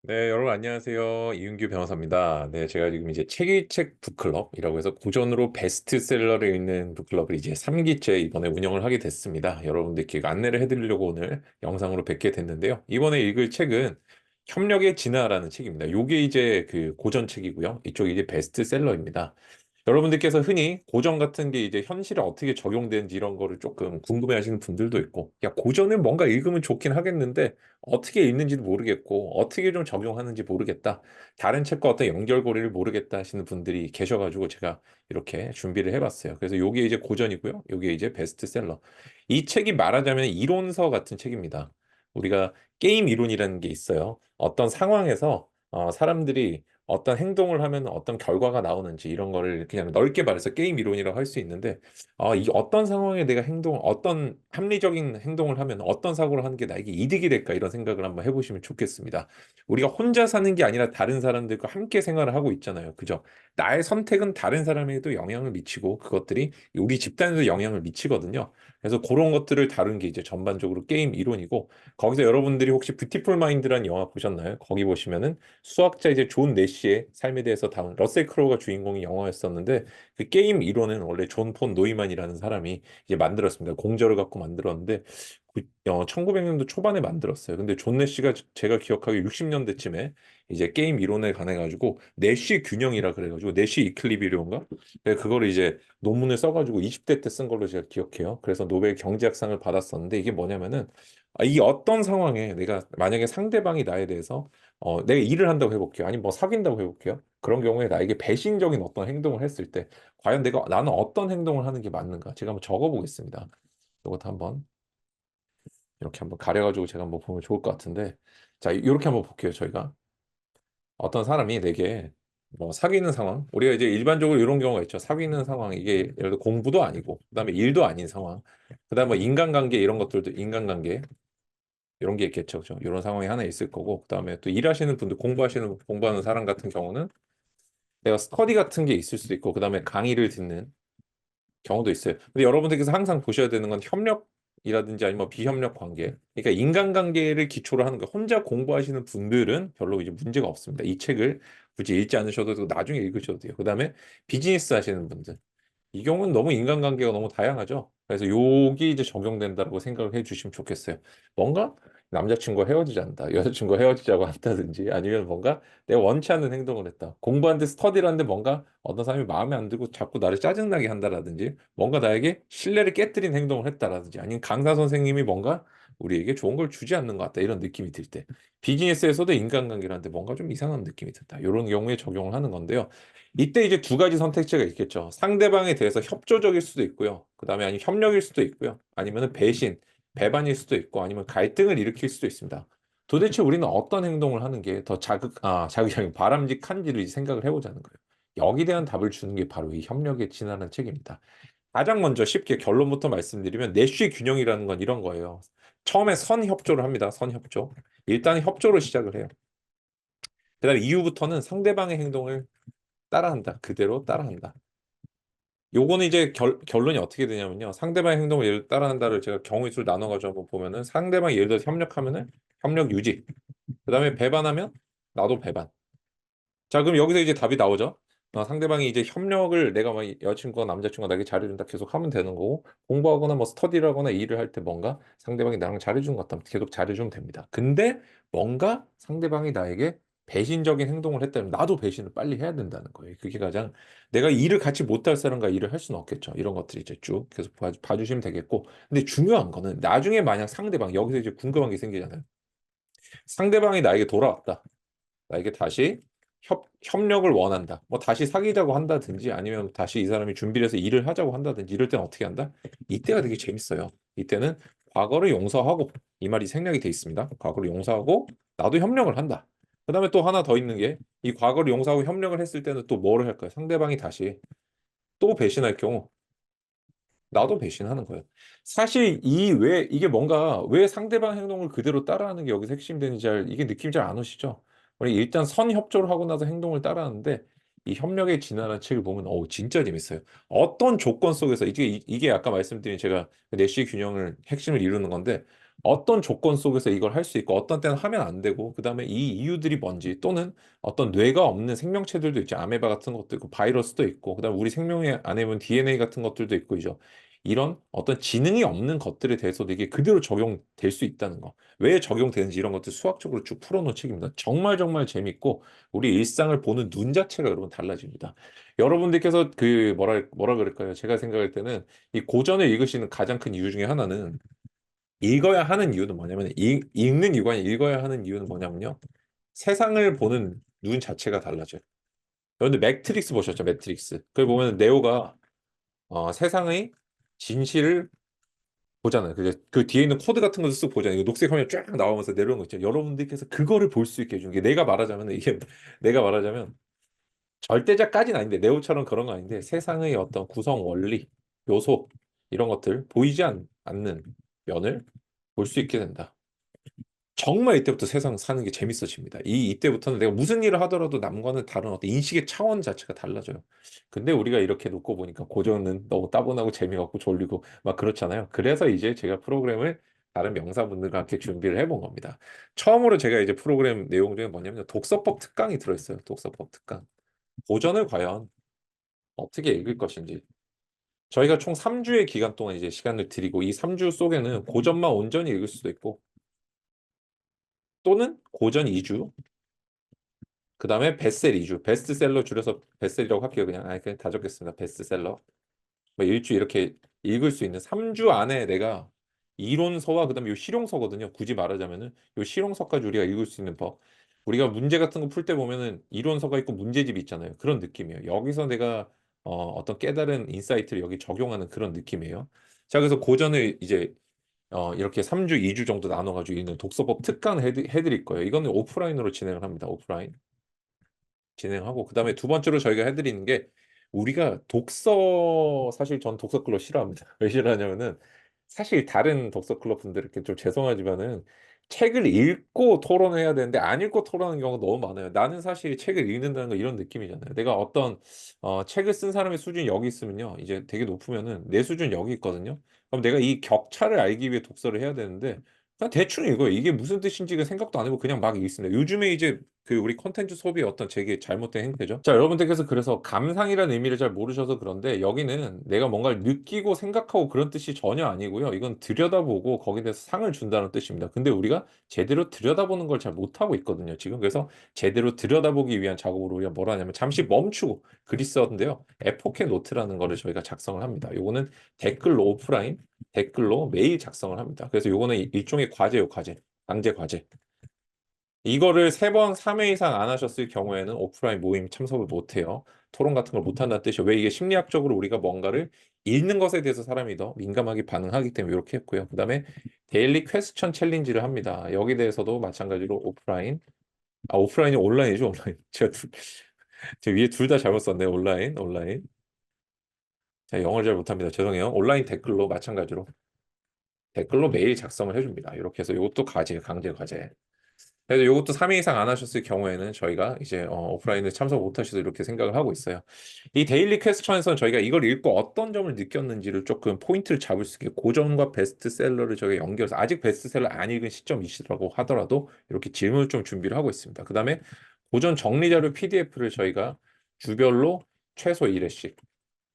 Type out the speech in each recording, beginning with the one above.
네, 여러분 안녕하세요. 이윤규 변호사입니다. 네, 제가 지금 이제 책일책 북클럽이라고 해서 고전으로 베스트셀러를 읽는 북클럽을 이제 3기째 이번에 운영을 하게 됐습니다. 여러분들께 안내를 해드리려고 오늘 영상으로 뵙게 됐는데요. 이번에 읽을 책은 협력의 진화라는 책입니다. 요게 이제 그 고전 책이고요. 이쪽이 이제 베스트셀러입니다. 여러분들께서 흔히 고전 같은 게 이제 현실에 어떻게 적용되는지 이런 거를 조금 궁금해 하시는 분들도 있고, 야, 고전은 뭔가 읽으면 좋긴 하겠는데, 어떻게 읽는지도 모르겠고 어떻게 좀 적용하는지 모르겠다. 다른 책과 어떤 연결고리를 모르겠다 하시는 분들이 계셔가지고 제가 이렇게 준비를 해봤어요. 그래서 요게 이제 고전이고요. 요게 이제 베스트셀러. 이 책이 말하자면 이론서 같은 책입니다. 우리가 게임 이론이라는 게 있어요. 어떤 상황에서 사람들이 어떤 행동을 하면 어떤 결과가 나오는지 이런 거를 그냥 넓게 말해서 게임 이론이라고 할 수 있는데 이 어떤 상황에 내가 어떤 합리적인 행동을 하면 어떤 사고를 하는 게 나에게 이득이 될까 이런 생각을 한번 해보시면 좋겠습니다. 우리가 혼자 사는 게 아니라 다른 사람들과 함께 생활을 하고 있잖아요. 그죠? 나의 선택은 다른 사람에게도 영향을 미치고 그것들이 우리 집단에도 영향을 미치거든요. 그래서 그런 것들을 다룬 게 이제 전반적으로 게임 이론이고 거기서 여러분들이 혹시 뷰티풀 마인드라는 영화 보셨나요? 거기 보시면은 수학자 이제 존 내시의 삶에 대해서 다룬 러셀 크로우가 주인공이 영화였었는데 그 게임 이론은 원래 존 폰 노이만이라는 사람이 이제 만들었습니다. 공저를 갖고 만들었는데 1900년도 초반에 만들었어요. 근데 존 내시가 제가 기억하기에 60년대쯤에 이제 게임 이론에 관해 가지고 내시 균형이라 그래가지고 내시 이클리비리온가? 그거를 이제 논문을 써가지고 20대 때 쓴 걸로 제가 기억해요. 그래서 노벨 경제학상을 받았었는데 이게 뭐냐면은 이 어떤 상황에 내가 만약에 상대방이 나에 대해서 내가 일을 한다고 해볼게요. 아니 뭐 사귄다고 해볼게요. 그런 경우에 나에게 배신적인 어떤 행동을 했을 때 과연 나는 어떤 행동을 하는 게 맞는가? 제가 한번 적어보겠습니다. 이것도 한번 이렇게 한번 가려가지고 제가 한번 보면 좋을 것 같은데 자 이렇게 한번 볼게요. 저희가 어떤 사람이 내게 뭐 사귀는 상황 우리가 이제 일반적으로 이런 경우가 있죠. 사귀는 상황 이게 예를 들어 공부도 아니고 그다음에 일도 아닌 상황 그다음에 뭐 인간관계 이런 것들도 인간관계 이런 게 있겠죠. 그죠? 이런 상황이 하나 있을 거고 그다음에 또 일하시는 분들 공부하는 사람 같은 경우는 내가 스터디 같은 게 있을 수도 있고 그다음에 강의를 듣는 경우도 있어요. 근데 여러분들께서 항상 보셔야 되는 건 협력이라든지 아니면 비협력 관계. 그러니까 인간관계를 기초로 하는 거. 혼자 공부하시는 분들은 별로 이제 문제가 없습니다. 이 책을 굳이 읽지 않으셔도 되고 나중에 읽으셔도 돼요. 그다음에 비즈니스 하시는 분들. 이 경우는 너무 인간관계가 너무 다양하죠. 그래서 요기 이제 적용된다고 생각을 해주시면 좋겠어요. 뭔가 남자친구와 헤어지자다, 여자친구와 헤어지자고 한다든지 아니면 뭔가 내가 원치 않는 행동을 했다. 공부하는데 스터디를 하는데 뭔가 어떤 사람이 마음에 안 들고 자꾸 나를 짜증나게 한다라든지 뭔가 나에게 신뢰를 깨뜨린 행동을 했다라든지 아니면 강사 선생님이 뭔가 우리에게 좋은 걸 주지 않는 것 같다 이런 느낌이 들 때 비즈니스에서도 인간관계를 하는데 뭔가 좀 이상한 느낌이 든다. 이런 경우에 적용을 하는 건데요. 이때 이제 두 가지 선택지가 있겠죠. 상대방에 대해서 협조적일 수도 있고요. 그다음에 아니면 협력일 수도 있고요. 아니면은 배반일 수도 있고 아니면 갈등을 일으킬 수도 있습니다. 도대체 우리는 어떤 행동을 하는 게 더 자극이 아니고 바람직한지를 이제 생각을 해보자는 거예요. 여기에 대한 답을 주는 게 바로 이 협력의 진화라는 책입니다. 가장 먼저 쉽게 결론부터 말씀드리면 내쉬 균형이라는 건 이런 거예요. 처음에 선협조를 합니다. 선협조. 일단 협조로 시작을 해요. 그다음에 이후부터는 상대방의 행동을 따라한다. 그대로 따라한다. 요거는 이제 결론이 어떻게 되냐면요. 상대방의 행동을 예를 따라한다를 제가 경우의 수를 나눠가지고 한번 보면은 상대방이 예를 들어서 협력하면은 협력 유지. 그다음에 배반하면 나도 배반. 자, 그럼 여기서 이제 답이 나오죠. 상대방이 이제 협력을 내가 막 여자친구가 남자친구가 나에게 잘해준다 계속 하면 되는 거고 공부하거나 뭐 스터디를 하거나 일을 할 때 뭔가 상대방이 나랑 잘해준 것 같다면 계속 잘해주면 됩니다. 근데 뭔가 상대방이 나에게 배신적인 행동을 했다면 나도 배신을 빨리 해야 된다는 거예요. 그게 가장 내가 일을 같이 못할 사람과 일을 할 수는 없겠죠. 이런 것들이 이제 쭉 계속 봐주시면 되겠고 근데 중요한 거는 나중에 만약 상대방 여기서 이제 궁금한 게 생기잖아요. 상대방이 나에게 돌아왔다. 나에게 다시 협력을 원한다. 뭐 다시 사귀자고 한다든지 아니면 다시 이 사람이 준비를 해서 일을 하자고 한다든지 이럴 때는 어떻게 한다? 이때가 되게 재밌어요. 이때는 과거를 용서하고 이 말이 생략이 돼 있습니다. 과거를 용서하고 나도 협력을 한다. 그다음에 또 하나 더 있는 게 이 과거를 용서하고 협력을 했을 때는 또 뭐를 할까요? 상대방이 다시 또 배신할 경우 나도 배신하는 거예요. 사실 이게 뭔가 왜 상대방 행동을 그대로 따라하는 게 여기서 핵심이 되는지 이게 느낌이 잘 안 오시죠? 우리 일단 선협조를 하고 나서 행동을 따라하는데 이 협력의 진화라는 책을 보면 진짜 재밌어요. 어떤 조건 속에서 이게 아까 말씀드린 제가 내시 균형을 핵심을 이루는 건데 어떤 조건 속에서 이걸 할 수 있고 어떤 때는 하면 안 되고 그다음에 이 이유들이 뭔지 또는 어떤 뇌가 없는 생명체들도 있죠. 아메바 같은 것도 있고 바이러스도 있고 그다음에 우리 생명의 안에 보면 DNA 같은 것들도 있고 이죠. 이런 어떤 지능이 없는 것들에 대해서도 이게 그대로 적용될 수 있다는 거. 왜 적용되는지 이런 것들 수학적으로 쭉 풀어놓은 책입니다. 정말 정말 재밌고 우리 일상을 보는 눈 자체가 여러분 달라집니다. 여러분들께서 그 뭐라 그럴까요? 제가 생각할 때는 이 고전을 읽으시는 가장 큰 이유 중에 하나는 읽어야 하는 이유는 뭐냐면 읽는 이유가 아니라 읽어야 하는 이유는 뭐냐면요. 세상을 보는 눈 자체가 달라져요. 여러분들 매트릭스 보셨죠? 매트릭스. 그걸 보면 네오가 세상의 진실을 보잖아요. 그 뒤에 있는 코드 같은 것도 쓱 보잖아요. 이거 녹색 화면이 쫙 나오면서 내려오는 거 있죠. 여러분들께서 그거를 볼 수 있게 해주는 게 내가 말하자면 이게 내가 말하자면 절대자까지는 아닌데 네오처럼 그런 거 아닌데 세상의 어떤 구성 원리, 요소 이런 것들 보이지 않는 면을 볼 수 있게 된다. 정말 이때부터 세상 사는 게 재밌어집니다. 이때부터는 내가 무슨 일을 하더라도 남과는 다른 어떤 인식의 차원 자체가 달라져요. 근데 우리가 이렇게 놓고 보니까 고전은 너무 따분하고 재미가 없고 졸리고 막 그렇잖아요. 그래서 이제 제가 프로그램을 다른 명사분들과 함께 준비를 해본 겁니다. 처음으로 제가 이제 프로그램 내용 중에 뭐냐면 독서법 특강이 들어있어요. 독서법 특강. 고전을 과연 어떻게 읽을 것인지. 저희가 총 3주의 기간 동안 이제 시간을 드리고 이 3주 속에는 고전만 온전히 읽을 수도 있고 또는 고전 2주, 그 다음에 베스트 2주, 베스트셀러 줄여서 베스트라고 할게요. 그냥 다 적겠습니다. 베스트셀러. 뭐 일주 이렇게 읽을 수 있는 3주 안에 내가 이론서와 그다음에 요 실용서거든요. 굳이 말하자면은 요 실용서까지 우리가 읽을 수 있는 법. 우리가 문제 같은 거 풀 때 보면은 이론서가 있고 문제집이 있잖아요. 그런 느낌이에요. 여기서 내가 어떤 깨달은 인사이트를 여기 적용하는 그런 느낌이에요. 자, 그래서 고전을 이제 이렇게 3주, 2주 정도 나눠가지고 있는 독서법 특강 해드릴 거예요. 이거는 오프라인으로 진행을 합니다. 오프라인. 진행하고 그다음에 두 번째로 저희가 해드리는 게 우리가 사실 전 독서 클럽 싫어합니다. 왜 싫어하냐면은 사실 다른 독서 클럽 분들께 좀 죄송하지만은 책을 읽고 토론해야 되는데 안 읽고 토론하는 경우가 너무 많아요. 나는 사실 책을 읽는다는 거 이런 느낌이잖아요. 내가 어떤 책을 쓴 사람의 수준이 여기 있으면요. 이제 되게 높으면은 내 수준 여기 있거든요. 그럼 내가 이 격차를 알기 위해 독서를 해야 되는데 그냥 대충 읽어요. 이게 무슨 뜻인지가 생각도 안 해보고 그냥 막 읽습니다. 요즘에 이제 그 우리 콘텐츠 소비의 어떤 제게 잘못된 행태죠. 자, 여러분들께서 그래서 감상이라는 의미를 잘 모르셔서 그런데 여기는 내가 뭔가를 느끼고 생각하고 그런 뜻이 전혀 아니고요. 이건 들여다보고 거기에 대해서 상을 준다는 뜻입니다. 근데 우리가 제대로 들여다보는 걸 잘 못하고 있거든요, 지금. 그래서 제대로 들여다보기 위한 작업으로 우리가 뭘 하냐면 잠시 멈추고 글이 썼는데요. 에포케 노트라는 거를 저희가 작성을 합니다. 요거는 댓글로 오프라인 댓글로 매일 작성을 합니다. 그래서 요거는 일종의 과제요, 과제. 강제 과제. 이거를 3번, 3회 이상 안 하셨을 경우에는 오프라인 모임 참석을 못 해요. 토론 같은 걸 못 한다는 뜻이에요. 왜 이게 심리학적으로 우리가 뭔가를 읽는 것에 대해서 사람이 더 민감하게 반응하기 때문에 이렇게 했고요. 그다음에 데일리 퀘스천 챌린지를 합니다. 여기 대해서도 마찬가지로 오프라인이 온라인이죠, 온라인. 제가 위에 둘 다 잘못 썼네요. 온라인. 제가 영어를 잘 못합니다. 죄송해요. 온라인 댓글로 마찬가지로 댓글로 메일 작성을 해줍니다. 이렇게 해서 이것도 과제예요, 강제 과제. 그래서 이것도 3회 이상 안 하셨을 경우에는 저희가 이제 오프라인에 참석 못 하셔도 이렇게 생각을 하고 있어요. 이 데일리 퀘스천에서는 저희가 이걸 읽고 어떤 점을 느꼈는지를 조금 포인트를 잡을 수 있게 고전과 베스트셀러를 저희가 연결해서 아직 베스트셀러 안 읽은 시점이시라고 하더라도 이렇게 질문을 좀 준비를 하고 있습니다. 그다음에 고전 정리자료 PDF를 저희가 주별로 최소 1회씩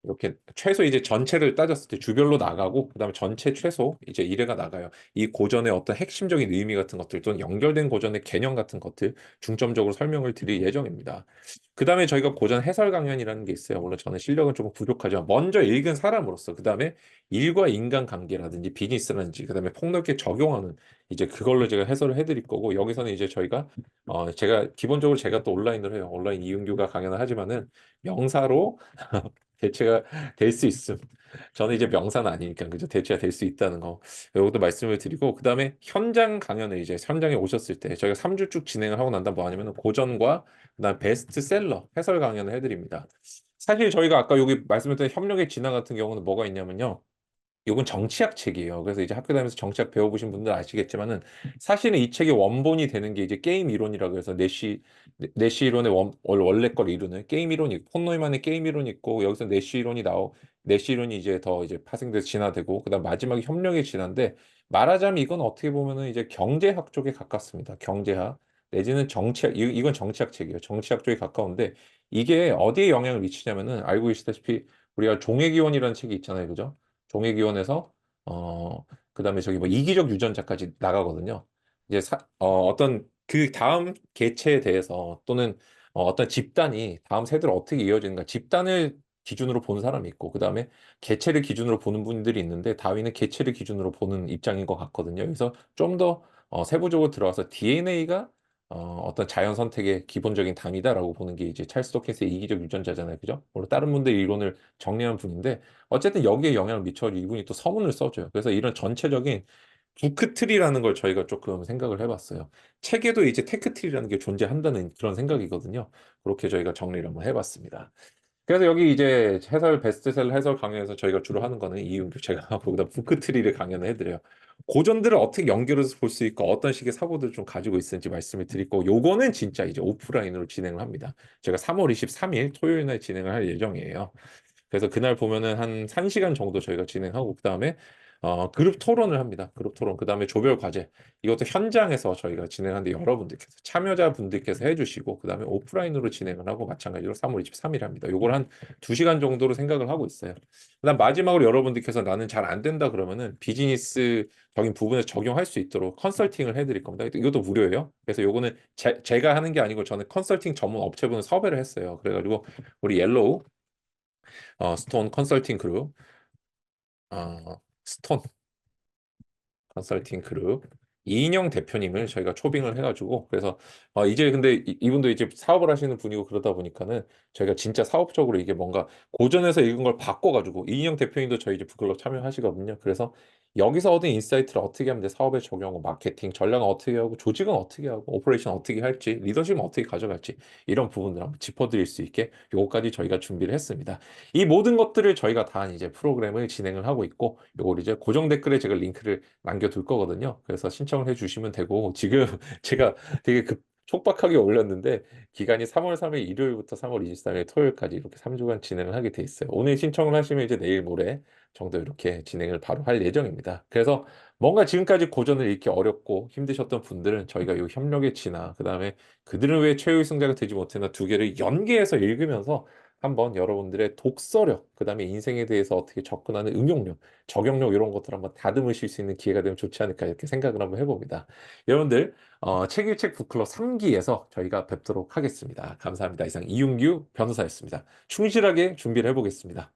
이렇게 최소 이제 전체를 따졌을 때 주별로 나가고 그다음에 전체 최소 이제 1회가 나가요. 이 고전의 어떤 핵심적인 의미 같은 것들 또는 연결된 고전의 개념 같은 것들 중점적으로 설명을 드릴 예정입니다. 그다음에 저희가 고전 해설 강연이라는 게 있어요. 물론 저는 실력은 조금 부족하지만 먼저 읽은 사람으로서 그다음에 일과 인간 관계라든지 비즈니스라든지 그다음에 폭넓게 적용하는 이제 그걸로 제가 해설을 해드릴 거고 여기서는 이제 저희가 제가 기본적으로 제가 또 온라인으로 해요. 온라인 이윤규가 강연을 하지만은 명사로 대체가 될 수 있음. 저는 이제 명사는 아니니까 그죠? 대체가 될 수 있다는 거. 이것도 말씀을 드리고 그다음에 현장 강연을 이제 현장에 오셨을 때 저희가 3주 쭉 진행을 하고 난 다음 뭐 하냐면 고전과 그다음 베스트셀러 해설 강연을 해드립니다. 사실 저희가 아까 여기 말씀드렸던 협력의 진화 같은 경우는 뭐가 있냐면요. 이건 정치학 책이에요. 그래서 이제 학교 다니면서 정치학 배워보신 분들 아시겠지만은 사실은 이 책의 원본이 되는 게 이제 게임 이론이라고 해서 내시 이론의 원래 걸 이루는 게임 이론이 있고 폰 노이만의 게임 이론이 있고 여기서 내시 이론이 이제 더 이제 파생돼서 진화되고 그다음 마지막에 협력의 진화인데 말하자면 이건 어떻게 보면은 이제 경제학 쪽에 가깝습니다. 경제학 내지는 정치학, 이건 정치학 책이에요. 정치학 쪽에 가까운데 이게 어디에 영향을 미치냐면은 알고 계시다시피 우리가 종회기원이라는 책이 있잖아요. 그죠? 종회기원에서 그다음에 저기 뭐 이기적 유전자까지 나가거든요. 이제 어떤 그 다음 개체에 대해서 또는 어떤 집단이 다음 세대로 어떻게 이어지는가 집단을 기준으로 보는 사람이 있고 그다음에 개체를 기준으로 보는 분들이 있는데 다윈은 개체를 기준으로 보는 입장인 것 같거든요. 그래서 좀 더 세부적으로 들어가서 DNA가 어떤 자연 선택의 기본적인 담이다라고 보는 게 이제 찰스 도킨스의 이기적 유전자잖아요. 그죠? 물론 다른 분들 이론을 정리한 분인데 어쨌든 여기에 영향을 미쳐 이분이 또 서문을 써줘요. 그래서 이런 전체적인 부크트리라는 걸 저희가 조금 생각을 해봤어요. 책에도 이제 테크트리라는 게 존재한다는 그런 생각이거든요. 그렇게 저희가 정리를 한번 해봤습니다. 그래서 여기 이제 해설 베스트셀러 해설 강연에서 저희가 주로 하는 거는 이윤규 제가 거기다 부크트리를 강연을 해드려요. 고전들을 어떻게 연결해서 볼 수 있고 어떤 식의 사고들을 좀 가지고 있는지 말씀을 드리고 요거는 진짜 이제 오프라인으로 진행을 합니다. 제가 3월 23일 토요일 날 진행을 할 예정이에요. 그래서 그날 보면은 한 1시간 정도 저희가 진행하고 그다음에 그룹 토론을 합니다. 그룹 토론. 그다음에 조별 과제. 이것도 현장에서 저희가 진행하는데 여러분들께서 참여자분들께서 해주시고 그다음에 오프라인으로 진행을 하고 마찬가지로 3월 23일 합니다. 요걸 한 2시간 정도로 생각을 하고 있어요. 그다음 마지막으로 여러분들께서 나는 잘 안 된다 그러면은 비즈니스적인 부분에 적용할 수 있도록 컨설팅을 해드릴 겁니다. 이것도 무료예요. 그래서 요거는 제가 하는 게 아니고 저는 컨설팅 전문 업체분을 섭외를 했어요. 그래가지고 우리 옐로우 스톤 컨설팅 그룹, 스톤 컨설팅 그룹 이인영 대표님을 저희가 초빙을 해가지고 그래서 이제 근데 이분도 이제 사업을 하시는 분이고 그러다 보니까는 저희가 진짜 사업적으로 이게 뭔가 고전에서 읽은 걸 바꿔가지고 이인영 대표님도 저희 이제 북클럽 참여하시거든요. 그래서 여기서 얻은 인사이트를 어떻게 하면 내 사업에 적용하고 마케팅 전략은 어떻게 하고 조직은 어떻게 하고 오퍼레이션 어떻게 할지 리더십은 어떻게 가져갈지 이런 부분들 한번 짚어드릴 수 있게 요거까지 저희가 준비를 했습니다. 이 모든 것들을 저희가 다 이제 프로그램을 진행을 하고 있고 요걸 이제 고정 댓글에 제가 링크를 남겨둘 거거든요. 그래서 신청을 해주시면 되고 지금 제가 되게 촉박하게 올렸는데 기간이 3월 3일 일요일부터 3월 23일 토요일까지 이렇게 3주간 진행을 하게 돼 있어요. 오늘 신청을 하시면 이제 내일 모레 정도 이렇게 진행을 바로 할 예정입니다. 그래서 뭔가 지금까지 고전을 읽기 어렵고 힘드셨던 분들은 저희가 이 협력의 진화 그다음에 그들은 왜 최후의 승자가 되지 못했나 두 개를 연계해서 읽으면서 한번 여러분들의 독서력, 그다음에 인생에 대해서 어떻게 접근하는 응용력, 적용력 이런 것들 한번 다듬으실 수 있는 기회가 되면 좋지 않을까 이렇게 생각을 한번 해봅니다. 여러분들 책일책 북클럽 3기에서 저희가 뵙도록 하겠습니다. 감사합니다. 이상 이윤규 변호사였습니다. 충실하게 준비를 해보겠습니다.